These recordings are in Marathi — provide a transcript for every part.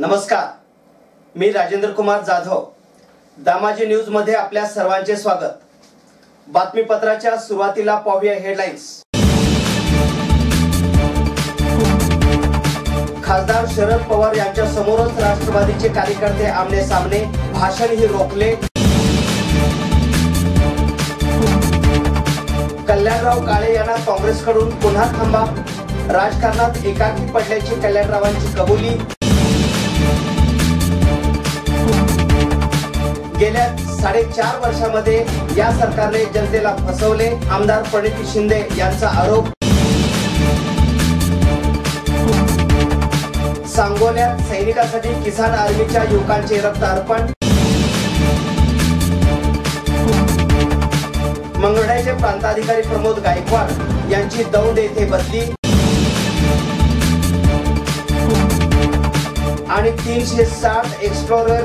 नमस्कार, मी राजेंद्र कुमार जाधव. दामाजी न्यूज मध्ये आपल्या सर्वांचे स्वागत. बातमीपत्राच्या सुरुवातीला पाहूया हेडलाईन्स. खासदार शरद पवार यांच्या समोरच राष्ट्रवादीचे कार्यकर्ते आमने सामने, भाषणही रोखले. कल्याणराव काळे यांना काँग्रेसकडून पुन्हा थांबा, राजकारणात एकाकी पडल्याची कल्याणरावांची कबुली. गेल्या 4.5 वर्षांमध्ये या सरकारने जनतेला फसवले, आमदार प्रणिती शिंदे यांचा आरोप. सांगोल्यात सैनिकांसाठी किसान आर्मीच्या युवकांचे रक्त अर्पण. मंगळवेढ्याचे प्रांताधिकारी प्रमोद गायकवाड यांची दौंड येथे बदली. आणि 360 एक्सप्लोरर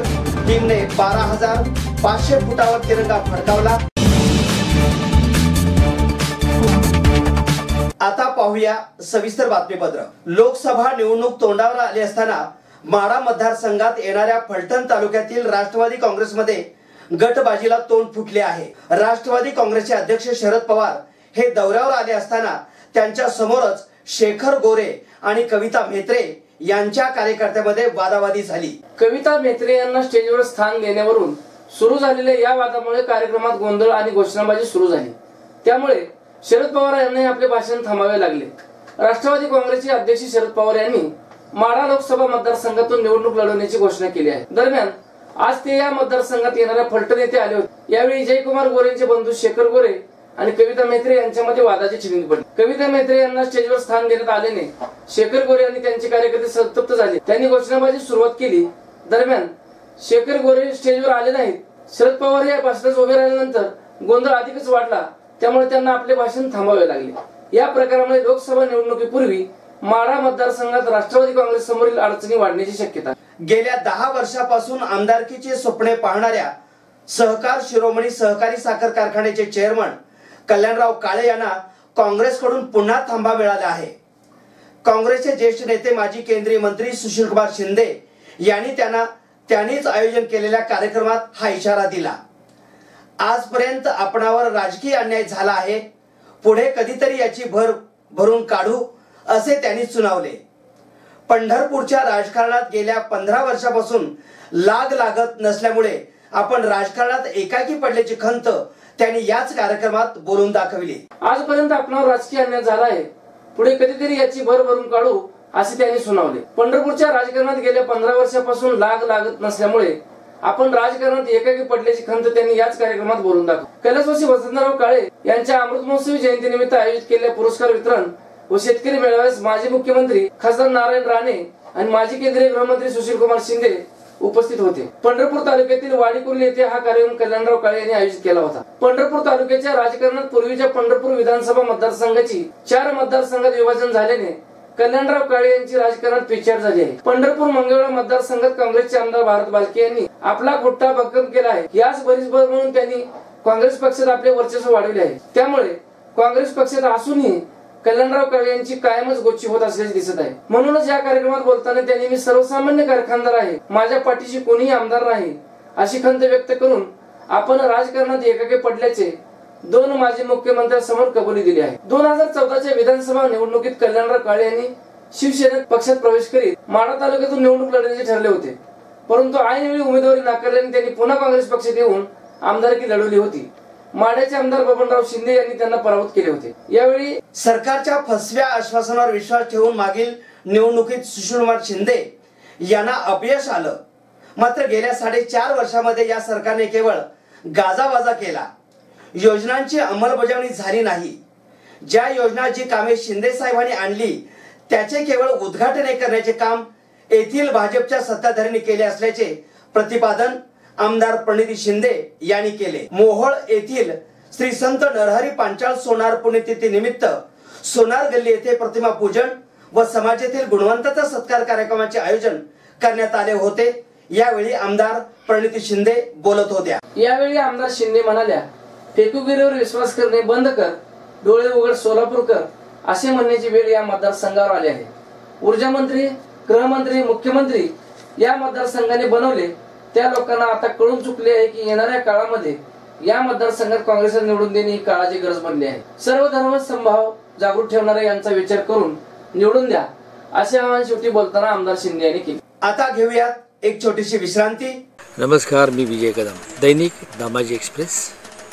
टीमने 12,500 फुटावर तिरंगा फडकावला. आता पाहूया सविस्तर बातमीपत्र. लोकसभा निवडणूक तोंडावर आली असताना माढा मतदारसंघात येणाऱ्या फलटण तालुक्यातील राष्ट्रवादी काँग्रेसमध्ये गटबाजीला तोंड फुटले आहे. राष्ट्रवादी काँग्रेसचे अध्यक्ष शरद पवार हे दौऱ्यावर आले असताना त्यांच्या समोरच शेखर गोरे आणि कविता म्हेत्रे यांच्या कार्यकर्त्यामध्ये वादावादी झाली. कविता म्हेत्रे यांना स्टेजवर स्थान देण्यावरून सुरू झालेल्या या वादामुळे कार्यक्रमात गोंधळ आणि घोषणाबाजी सुरू झाली. त्यामुळे शरद पवार यांनी आपले भाषण थांबावे लागले. राष्ट्रवादी काँग्रेसचे अध्यक्ष शरद पवार यांनी माढा लोकसभा मतदारसंघातून निवडणूक लढवण्याची घोषणा केली आहे. दरम्यान आज ते या मतदारसंघात येणाऱ्या फलटण येथे आले होते. यावेळी जयकुमार गोरेंचे बंधू शेखर गोरे आणि कविता म्हेत्रे यांच्यामध्ये वादाची छिंगणी पडली. कविता म्हेत्रे यांना स्टेजवर स्थान देण्यात आल्याने शेखर गोरे आणि त्यांचे कार्यकर्ते संतप्त झाले. त्यांनी घोषणाबाजी सुरुवात केली. दरम्यान शेखर गोरे स्टेजवर आले नाहीत. शरद पवार या भाषणात उभे राहिल्यानंतर गोंधळ अधिकच वाढला. त्यामुळे त्यांना आपले भाषण थांबवावे लागले. या प्रकारामुळे लोकसभा निवडणुकीपूर्वी माढा मतदारसंघात राष्ट्रवादी काँग्रेस समोरील अडचणी वाढण्याची शक्यता. गेल्या 10 वर्षापासून आमदारकीचे स्वप्ने पाहणाऱ्या सहकार शिरोमणी सहकारी साखर कारखान्याचे चेअरमन कल्याणराव काळे यांना काँग्रेसकडून पुन्हा थांबा मिळाला आहे. काँग्रेसचे ज्येष्ठ नेते माजी केंद्रीय मंत्री सुशीलकुमार शिंदे यांनी त्यांनीच आयोजन केलेल्या कार्यक्रमात हा इशारा दिला. आजपर्यंत आपणावर राजकीय अन्याय झाला आहे, पुढे कधीतरी याची भरून काढू असे त्यांनी सुनावले. पंढरपूरच्या राजकारणात गेल्या 15 वर्षापासून लाग लागत नसल्यामुळे आपण राजकारणात एकाकी पडल्याची खंत त्यांनी याच कार्यक्रमात बोलून दाखवली. आजपर्यंत आपणावर राजकीय अन्याय झाला आहे, पुढे कधीतरी याची भरून काढू असे त्यांनी सुनावले. पंढरपूरच्या राजकारणात गेल्या 15 वर्षापासून लाग लागत नसल्यामुळे आपण राजकारणात एकाकी पडल्याची खंत त्यांनी याच कार्यक्रमात बोलून दाखवली. कैलासवासी वसंतराव काळे यांच्या अमृत महोत्सवी जयंतीनिमित्त आयोजित केलेल्या पुरस्कार वितरण व शेतकरी मेळाव्यास माजी मुख्यमंत्री खासदार नारायण राणे आणि माजी केंद्रीय गृहमंत्री सुशीलकुमार शिंदे उपस्थित होते. पंढरपूर तालुक्यातील वाडीकुर्ली येथे हा कार्यक्रम कल्याणराव काळे यांनी आयोजित केला होता. पंढरपूर तालुक्याच्या राजकारणात पूर्वीच्या पंढरपूर विधानसभा मतदारसंघाची 4 मतदारसंघात विभाजन झाल्याने कल्याणराव काळे यांची राजकारणात पिछेहाट झाली आहे. पंढरपूर मंगळवेढा मतदारसंघात काँग्रेसचे आमदार भारत बालके यांनी आपला खुट्टा भक्कम केला आहे. याच भरीसभर म्हणून त्यांनी काँग्रेस पक्षात आपले वर्चस्व वाढवले आहे. त्यामुळे काँग्रेस पक्षात असूनही कल्याणराव काळे यांची कायमच गोची होत असल्याचे दिसत आहे. म्हणूनच या कार्यक्रमात बोलताना त्यांनी मी सर्वसामान्य कारखानदार आहे, माझ्या पाठीशी कोणीही आमदार नाही अशी खंत व्यक्त करून आपण राजकारणात एकाकी पडल्याचे 2 माजी मुख्यमंत्र्यांसमोर कबुली दिली आहे. 2014च्या विधानसभा निवडणुकीत कल्याणराव काळे यांनी शिवसेना पक्षात प्रवेश करीत माढा तालुक्यातून निवडणूक लढण्याचे ठरले होते. परंतु ऐनवेळी उमेदवारी नाकारल्याने त्यांनी पुन्हा काँग्रेस पक्षात येऊन आमदारकी लढवली होती. माढ्याचे आमदार बबनराव शिंदे यांनी त्यांना पराभूत केले होते. यावेळी सरकारच्या फसव्या आश्वासनावर विश्वास ठेवून मागील निवडणुकीत सुशीलकुमार शिंदे यांना अपयश आलं. मात्र गेल्या 4.5 वर्षांमध्ये या सरकारने केवळ गाजावाजा केला. योजनांची अंमलबजावणी झाली नाही. ज्या योजना जी कामे शिंदे साहेबांनी आणली त्याचे केवळ उद्घाटन करण्याचे काम येथील भाजपच्या सत्ताधाऱ्यांनी केले असल्याचे प्रतिपादन आमदार प्रणिती शिंदे यांनी केले. मोहोळ येथील श्री संत नरहरी पांचाळ सोनार पुण्यतिथी निमित्त सोनार गल्ली येथे प्रतिमा पूजन व समाजातील गुणवंतांचा सत्कार कार्यक्रमाचे आयोजन करण्यात आले होते. यावेळी आमदार प्रणिती शिंदे बोलत होत्या. यावेळी आमदार शिंदे म्हणाल्या, फेकुगिरीवर विश्वास करणे बंद कर, डोळे उघड सोलापूरकर असे म्हणण्याची वेळ या मतदारसंघावर आली आहे. ऊर्जा मंत्री, गृहमंत्री, मुख्यमंत्री या मतदारसंघाने बनवले त्या लोकांना आता कळून चुकले आहे की येणाऱ्या काळामध्ये या मतदारसंघात काँग्रेसला निवडून देणे ही काळाची गरज बनली आहे. सर्व धर्म समभाव जागृत ठेवणाऱ्या यांचा विचार करून निवडून द्या असे आवाहन शेवटी बोलताना आमदार शिंदे यांनी केले. आता घेऊयात एक छोटीशी विश्रांती. नमस्कार, मी विजय कदम. दैनिक दामाजी एक्सप्रेस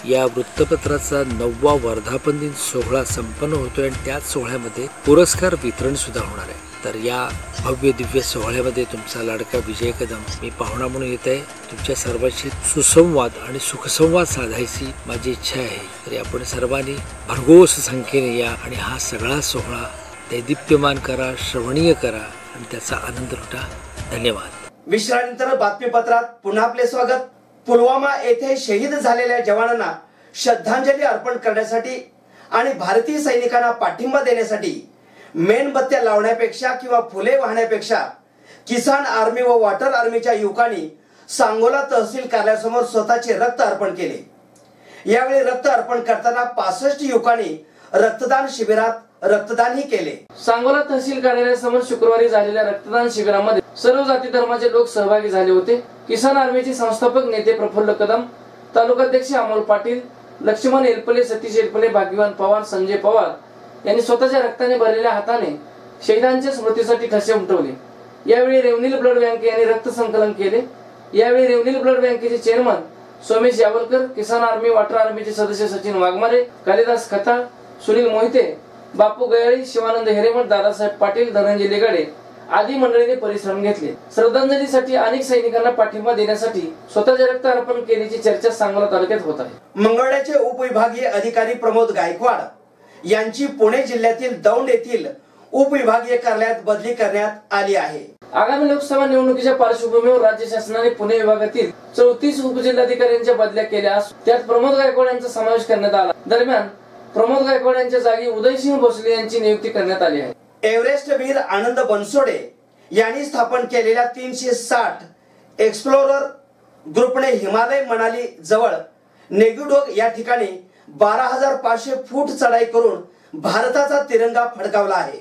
या वृत्तपत्राचा 9वा वर्धापन दिन सोहळा संपन्न होतोय आणि त्याच सोहळ्यामध्ये पुरस्कार वितरण सुद्धा होणार आहे. तर या भव्य दिव्य सोहळ्यामध्ये तुमचा लाडका विजय कदम मी पाहुणा म्हणून येत आहे. तुमच्या सर्वांशी सुसंवाद आणि सुखसंवाद साधायची माझी इच्छा आहे. तरी आपण सर्वांनी भरघोस संख्येने या आणि हा सगळा सोहळा दैदिप्यमान करा, श्रवणीय करा आणि त्याचा आनंद लुटा. धन्यवाद. विश्रांतीनंतर बातमीपत्रात पुन्हा आपले स्वागत. पुलवामा येथे शहीद झालेल्या जवानांना श्रद्धांजली अर्पण करण्यासाठी आणि भारतीय सैनिकांना पाठिंबा देण्यासाठी मेणबत्त्या लावण्यापेक्षा किंवा फुले वाहण्यापेक्षा किसान आर्मी व वॉटर आर्मीच्या युवकांनी सांगोला तहसील कार्यालयासमोर स्वतःचे रक्त अर्पण केले. यावेळी रक्त अर्पण करताना 65 युवकांनी रक्तदान शिबिरात रक्तदानही केले. सांगोला तहसील कार्यालयासमोर शुक्रवारी झालेल्या रक्तदान शिबिरामध्ये सर्व जाती धर्माचे लोक सहभागी झाले होते. किसान आर्मीचे संस्थापक नेते प्रफुल्ल कदम, तालुकाध्यक्ष अमोल पाटील, लक्ष्मण एलपले, सतीश एलपले, भाग्यवान पवार, संजय पवार यांनी स्वतःच्या रक्ताने भरलेल्या हाताने शहीदांच्या स्मृतीसाठी ठसे उमटवले. यावेळी रेवनील ब्लड बँक यांनी रक्त संकलन केले. यावेळी रेवनील ब्लड बँकेचे चेअरमन सोमेश यावलकर, किसान आर्मी वॉटर आर्मीचे सदस्य सचिन वाघमारे, कालिदास खताळ, सुनील मोहिते, बापू गयाळी, शिवानंद हिरेमठ, दादासाहेब पाटील, धनंजय लेगाडे आदी मंडळींनी परिश्रम घेतले. श्रद्धांजलीसाठी अनेक सैनिकांना पाठिंबा देण्यासाठी स्वतःचे रक्त अर्पण केल्याची चर्चा सांगोला तालुक्यात होत आहे. मंगळवेढ्याचे उपविभागीय अधिकारी प्रमोद गायकवाड यांची पुणे जिल्ह्यातील दौंड येथील उपविभागीय कार्यालयात बदली करण्यात आली आहे. आगामी लोकसभा निवडणुकीच्या पार्श्वभूमीवर राज्य शासनाने पुणे विभागातील 34 उपजिल्हाधिकाऱ्यांच्या बदल्या केल्या असून त्यात प्रमोद गायकवाड यांचा समावेश करण्यात आला. दरम्यान प्रमोद गायकवाड यांच्या जागी उदयसिंह भोसले यांची नियुक्ती करण्यात आली आहे. एव्हरेस्ट वीर आनंद बनसोडे यांनी स्थापन केलेल्या 360 एक्सप्लोरर ग्रुपने हिमालय मनाली जवळ नेगुडोग या ठिकाणी 12,500 फूट चढाई करून भारताचा तिरंगा फडकावला आहे.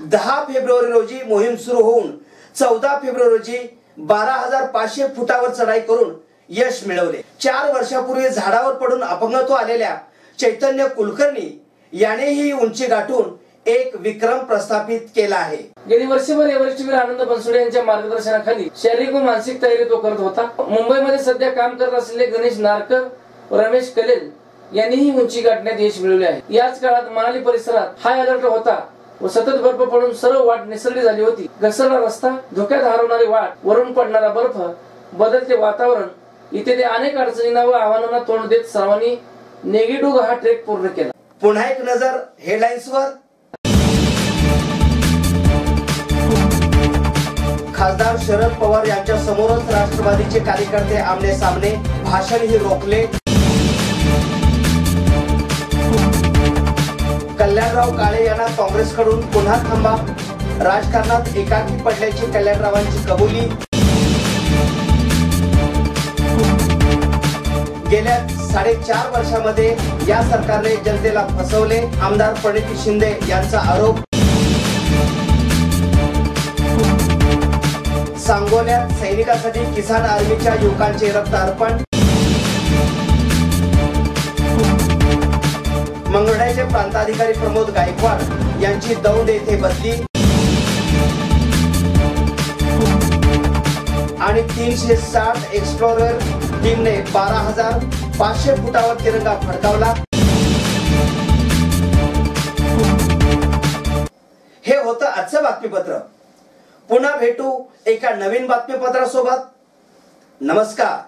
10 फेब्रुवारी रोजी मोहीम सुरू होऊन 14 फेब्रुवारी रोजी 12,500 फुटावर चढाई करून यश मिळवले. 4 वर्षापूर्वी झाडावर पडून अपंगत्व आलेल्या चैतन्य कुलकर्णी याने ही उंची गाठून एक विक्रम प्रस्थापित केला आहे. गेली वर्षभर एव्हरेस्ट वीर आनंद बनसोडे यांच्या मार्गदर्शनाखाली शारीरिक व मानसिक तयारी तो करत होता. मुंबईमध्ये सध्या काम करत असलेले गणेश नारकर, रमेश कलेल यांनी ही उंची गाठण्यात यश मिळवले आहे. याच काळात मनाली परिसरात हाय अलर्ट होता व सतत बर्फ पडून सर्व वाट निसरडी झाली होती. घसरला रस्ता, धोक्यात हरवणारी वाट, वरून पडणारा बर्फ, बदलते वातावरण इत्यादी अनेक अडचणींना व आव्हानांना तोंड देत सर्वांनी नेगेडुग हा ट्रेक पूर्ण केला. पुन्हा एक नजर हेडलाईन्सवर. खासदार शरद पवार यांच्या समोरच राष्ट्रवादीचे कार्यकर्ते आमने सामने, भाषणही रोखले. कल्याणराव काळे यांना काँग्रेसकडून पुन्हा थांबा, राजकारणात एकाकी पडल्याची कल्याणरावांची कबुली. गेल्या 4.5 वर्षामध्ये या सरकारने जनतेला फसवले, आमदार प्रणिती शिंदे यांचा आरोप. सांगोल्यात सैनिकांसाठी किसान आर्मीच्या युवकांचे रक्त अर्पण. मंगळवेढ्याचे प्रांताधिकारी प्रमोद गायकवाड यांची दौंड येथे बदली. आणि 360 एक्सप्लोरर टीमने 12,500 फुटावर तिरंगा फडकावला. हे होतं आजचं बातमीपत्र. पुन्हा भेटू एका नवीन बातमीपत्रासोबत. नमस्कार.